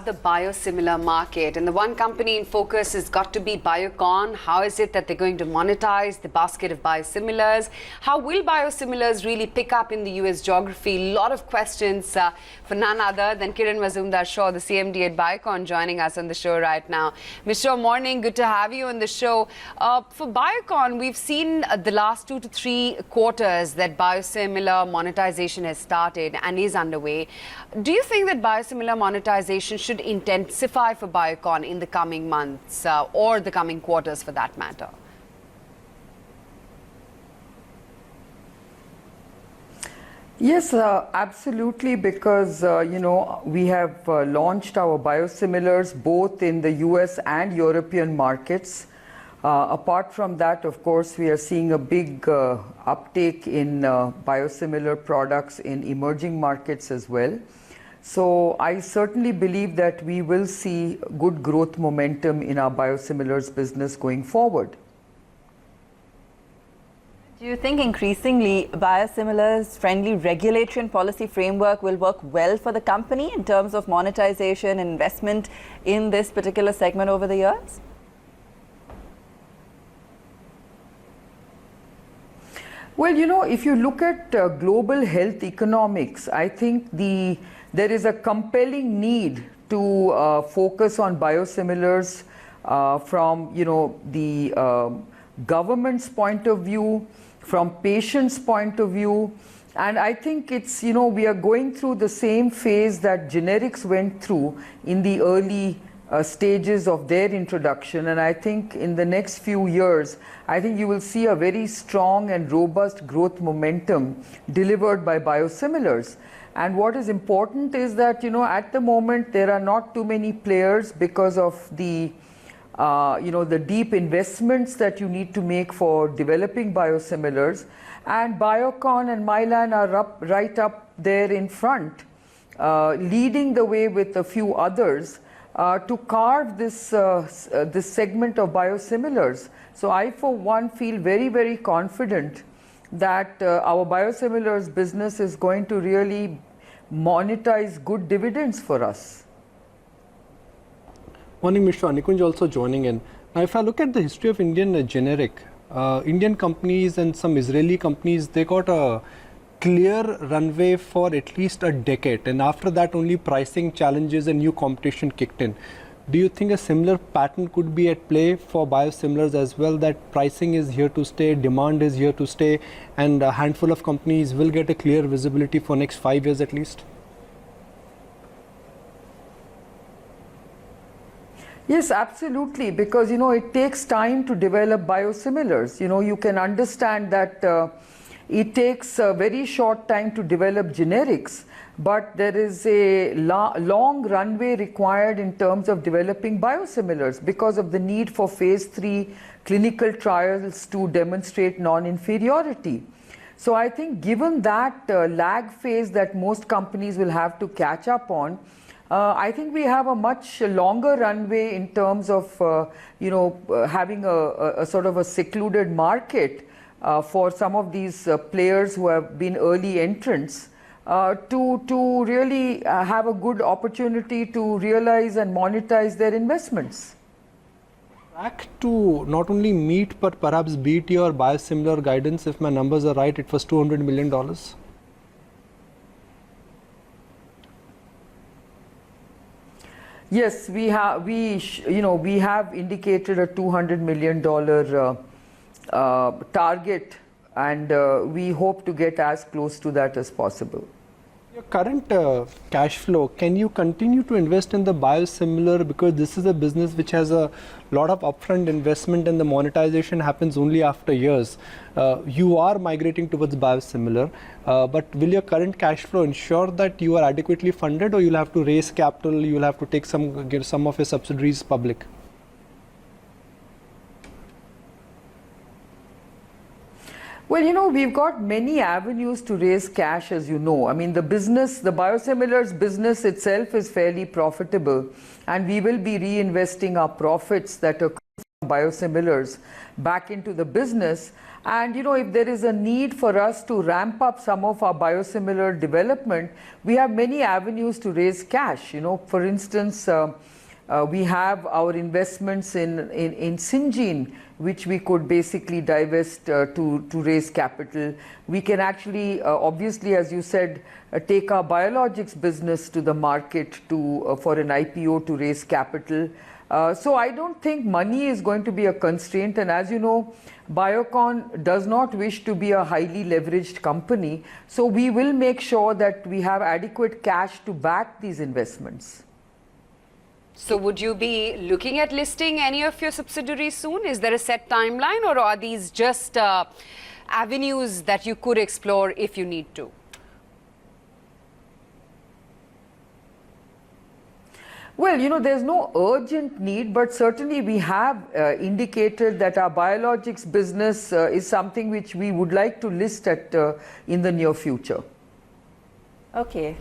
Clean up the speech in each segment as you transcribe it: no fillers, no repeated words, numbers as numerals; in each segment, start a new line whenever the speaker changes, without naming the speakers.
about the biosimilar market, and the one company in focus has got to be Biocon. How is it that they're going to monetize the basket of biosimilars? How will biosimilars really pick up in the US geography? A lot of questions for none other than Kiran Mazumdar-Shaw, the CMD at Biocon, joining us on the show right now. Mr. Morning, good to have you on the show. For Biocon, we've seen the last 2 to 3 quarters that biosimilar monetization has started and is underway. Do you think that biosimilar monetization should intensify for Biocon in the coming months or the coming quarters for that matter?
Yes, absolutely, because, we have launched our biosimilars both in the US and European markets. Apart from that, of course, we are seeing a big uptake in biosimilar products in emerging markets as well. So I certainly believe that we will see good growth momentum in our biosimilars business going forward.
Do you think increasingly biosimilars friendly regulatory and policy framework will work well for the company in terms of monetization and investment in this particular segment over the years?
Well, if you look at global health economics, I think there is a compelling need to focus on biosimilars from, the government's point of view, from patients' point of view. And I think it's, we are going through the same phase that generics went through in the early stages of their introduction. And I think in the next few years, I think you will see a very strong and robust growth momentum delivered by biosimilars. And what is important is that, at the moment, there are not too many players because of the, the deep investments that you need to make for developing biosimilars. And Biocon and Mylan are right up there in front, leading the way with a few others to carve this segment of biosimilars. So I, for one, feel very, very confident that our biosimilars business is going to really monetize good dividends for us.
Morning, Mr. Nikunj also joining in. Now, if I look at the history of Indian generic, Indian companies and some Israeli companies, they got a clear runway for at least a decade, and after that only pricing challenges and new competition kicked in. Do you think a similar pattern could be at play for biosimilars as well, that pricing is here to stay, demand is here to stay, and a handful of companies will get a clear visibility for next 5 years at least?
Yes, absolutely, because, it takes time to develop biosimilars. You can understand that it takes a very short time to develop generics, but there is a long runway required in terms of developing biosimilars because of the need for phase 3 clinical trials to demonstrate non-inferiority. So I think given that lag phase that most companies will have to catch up on, I think we have a much longer runway in terms of, having a sort of a secluded market for some of these players who have been early entrants to really have a good opportunity to realize and monetize their investments.
Back to not only meet but perhaps beat your biosimilar guidance, if my numbers are right, it was $200 million.
Yes, we have indicated a $200 million target, and we hope to get as close to that as possible.
Your current cash flow, can you continue to invest in the biosimilar, because this is a business which has a lot of upfront investment and the monetization happens only after years? You are migrating towards biosimilar, but will your current cash flow ensure that you are adequately funded, or you'll have to raise capital, you'll have to take get some of your subsidiaries public?
Well, we've got many avenues to raise cash, as you know. I mean, the biosimilars business itself is fairly profitable, and we will be reinvesting our profits that are biosimilars back into the business. And if there is a need for us to ramp up some of our biosimilar development, we have many avenues to raise cash. For instance, we have our investments in Syngene, which we could basically divest to raise capital. We can actually, obviously, as you said, take our biologics business to the market for an IPO to raise capital. So I don't think money is going to be a constraint. And as you know, Biocon does not wish to be a highly leveraged company. So we will make sure that we have adequate cash to back these investments.
So would you be looking at listing any of your subsidiaries soon? Is there a set timeline, or are these just avenues that you could explore if you need to?
Well, there's no urgent need, but certainly we have indicated that our biologics business is something which we would like to list in the near future.
Okay.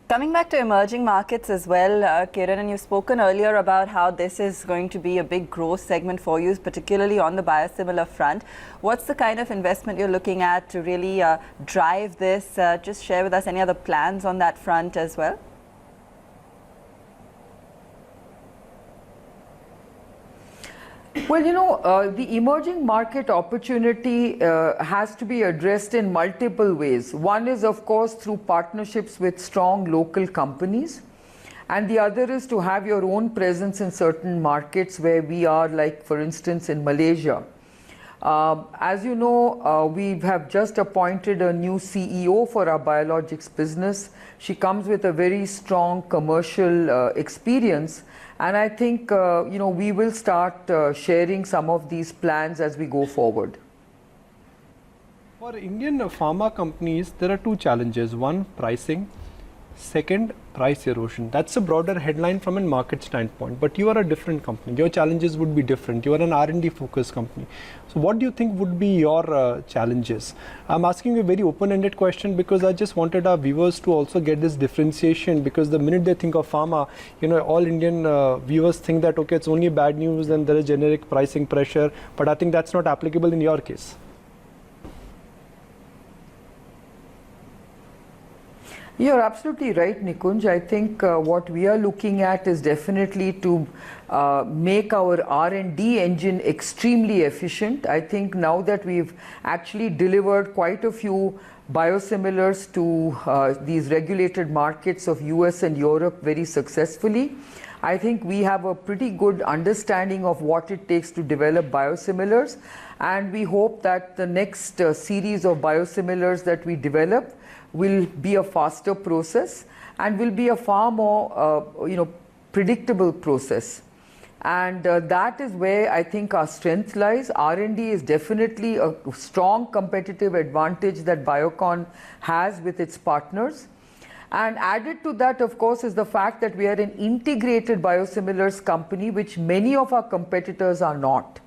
Coming back to emerging markets as well, Kiran, and you've spoken earlier about how this is going to be a big growth segment for you, particularly on the biosimilar front. What's the kind of investment you're looking at to really drive this? Just share with us any other plans on that front as well.
Well, the emerging market opportunity has to be addressed in multiple ways. One is, of course, through partnerships with strong local companies. And the other is to have your own presence in certain markets where we are, like, for instance, in Malaysia. As you know, we have just appointed a new CEO for our biologics business. She comes with a very strong commercial experience. And I think, we will start sharing some of these plans as we go forward.
For Indian pharma companies, there are two challenges. One, pricing. Second, price erosion. That's a broader headline from a market standpoint, but you are a different company. Your challenges would be different. You are an R&D focused company. So what do you think would be your challenges? I'm asking you a very open-ended question because I just wanted our viewers to also get this differentiation, because the minute they think of pharma, all Indian viewers think that, okay, it's only bad news and there is generic pricing pressure, but I think that's not applicable in your case.
You're absolutely right, Nikunj. I think what we are looking at is definitely to make our R&D engine extremely efficient. I think now that we've actually delivered quite a few biosimilars to these regulated markets of US and Europe very successfully, I think we have a pretty good understanding of what it takes to develop biosimilars. And we hope that the next series of biosimilars that we develop will be a faster process and will be a far more predictable process. And that is where I think our strength lies. R&D is definitely a strong competitive advantage that Biocon has with its partners. And added to that, of course, is the fact that we are an integrated biosimilars company, which many of our competitors are not.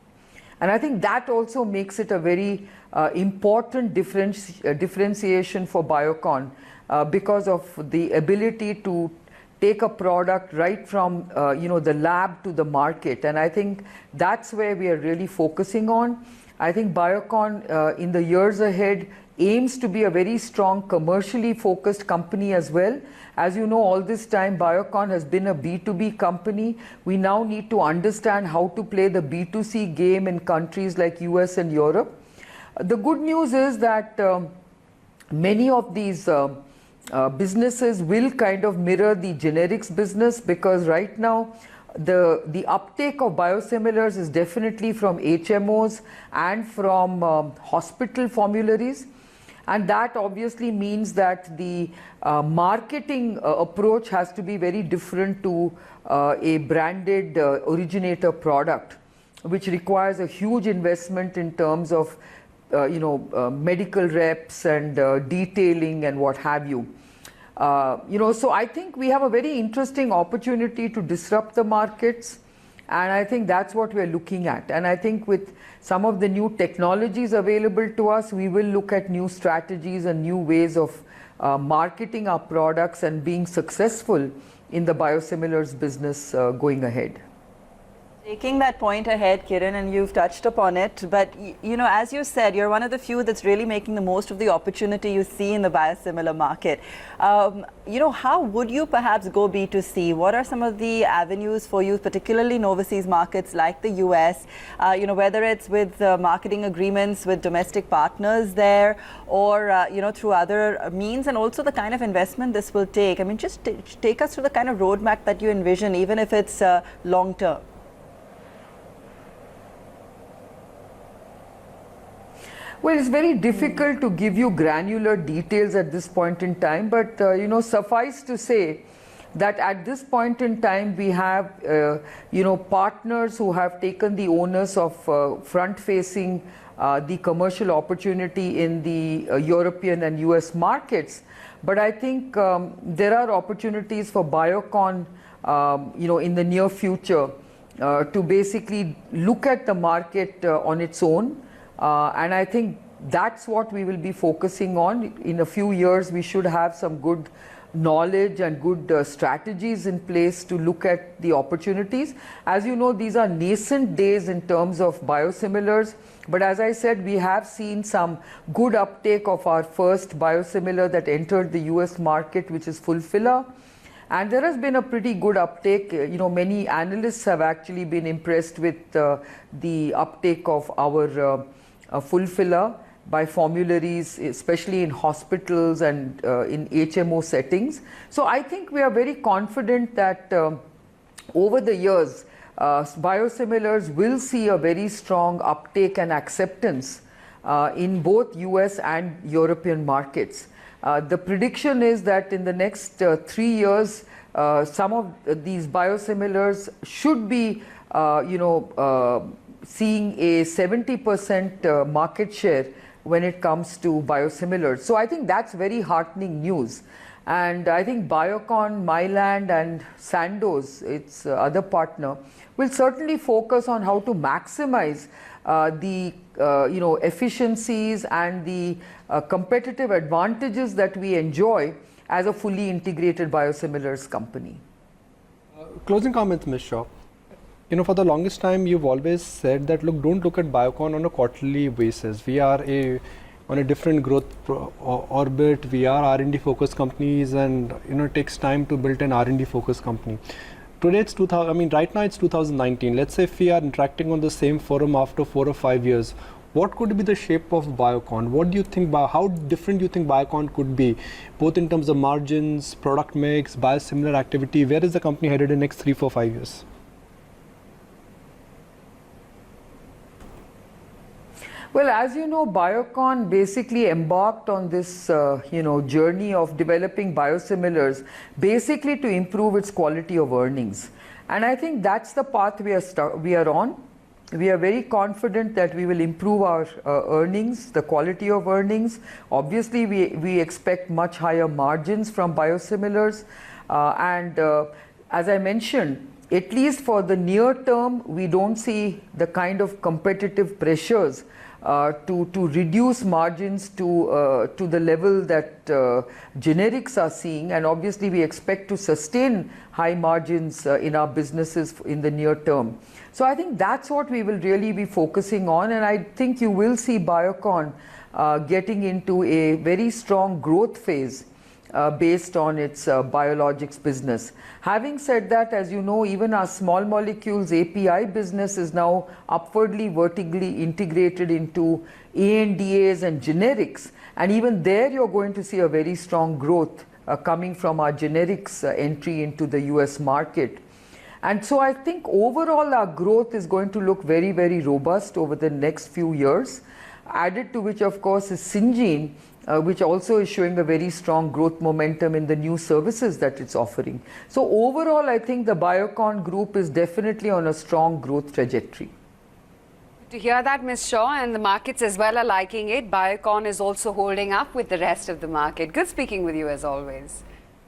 And I think that also makes it a very important differentiation for Biocon because of the ability to take a product right from the lab to the market. And I think that's where we are really focusing on. I think Biocon in the years ahead aims to be a very strong commercially focused company as well. As you know, all this time Biocon has been a B2B company. We now need to understand how to play the B2C game in countries like US and Europe. The good news is that many of these businesses will kind of mirror the generics business, because right now the uptake of biosimilars is definitely from HMOs and from hospital formularies. And that obviously means that the marketing approach has to be very different to a branded originator product, which requires a huge investment in terms of medical reps and detailing and what have you. So I think we have a very interesting opportunity to disrupt the markets. And I think that's what we're looking at. And I think with some of the new technologies available to us, we will look at new strategies and new ways of marketing our products and being successful in the biosimilars business going ahead.
Taking that point ahead, Kiran, and you've touched upon it, but you know, as you said, you're one of the few that's really making the most of the opportunity you see in the biosimilar market. You know, how would you perhaps go B2C? What are some of the avenues for you, particularly in overseas markets like the US? You know, whether it's with marketing agreements with domestic partners there, or you know, through other means, and also the kind of investment this will take. I mean, just take us through the kind of roadmap that you envision, even if it's long term.
Well, it's very difficult to give you granular details at this point in time, but you know, suffice to say that at this point in time we have you know, partners who have taken the onus of front-facing the commercial opportunity in the European and US markets. But I think there are opportunities for Biocon you know, in the near future to basically look at the market on its own. And I think that's what we will be focusing on. In a few years, we should have some good knowledge and good strategies in place to look at the opportunities. As you know, these are nascent days in terms of biosimilars. But as I said, we have seen some good uptake of our first biosimilar that entered the US market, which is Fulfilla. And there has been a pretty good uptake. You know, many analysts have actually been impressed with the uptake of our Fulfilla by formularies, especially in hospitals and in HMO settings. So I think we are very confident that over the years, biosimilars will see a very strong uptake and acceptance in both US and European markets. The prediction is that in the next 3 years, some of these biosimilars should be, you know, seeing a 70% market share when it comes to biosimilars. So I think that's very heartening news. And I think Biocon, Mylan and Sandoz, its other partner, will certainly focus on how to maximize the you know, efficiencies and the competitive advantages that we enjoy as a fully integrated biosimilars company.
Closing comments, Ms. Shaw. You know, for the longest time, you've always said that, look, don't look at Biocon on a quarterly basis. We are on a different growth orbit. We are R&D focused companies, and you know, it takes time to build an R&D focused company. Today it's 2000. I mean, right now it's 2019. Let's say if we are interacting on the same forum after 4 or 5 years, what could be the shape of Biocon? What do you think? How different do you think Biocon could be, both in terms of margins, product mix, biosimilar activity? Where is the company headed in the next 3, 4, 5 years?
Well, as you know, Biocon basically embarked on this you know, journey of developing biosimilars basically to improve its quality of earnings. And I think that's the path we are on. We are very confident that we will improve our earnings, the quality of earnings. Obviously, we expect much higher margins from biosimilars. And as I mentioned, at least for the near term, we don't see the kind of competitive pressures to reduce margins to the level that generics are seeing, and obviously we expect to sustain high margins in our businesses in the near term. So I think that's what we will really be focusing on, and I think you will see Biocon getting into a very strong growth phase based on its biologics business. Having said that, as you know, even our small molecules API business is now upwardly vertically integrated into ANDAs and generics, and even there you're going to see a very strong growth coming from our generics entry into the US market. And so I think overall our growth is going to look very, very robust over the next few years, added to which of course is Syngene, which also is showing a very strong growth momentum in the new services that it's offering. So overall, I think the Biocon group is definitely on a strong growth trajectory.
To hear that, Ms. Shaw, and the markets as well are liking it. Biocon is also holding up with the rest of the market. Good speaking with you as always.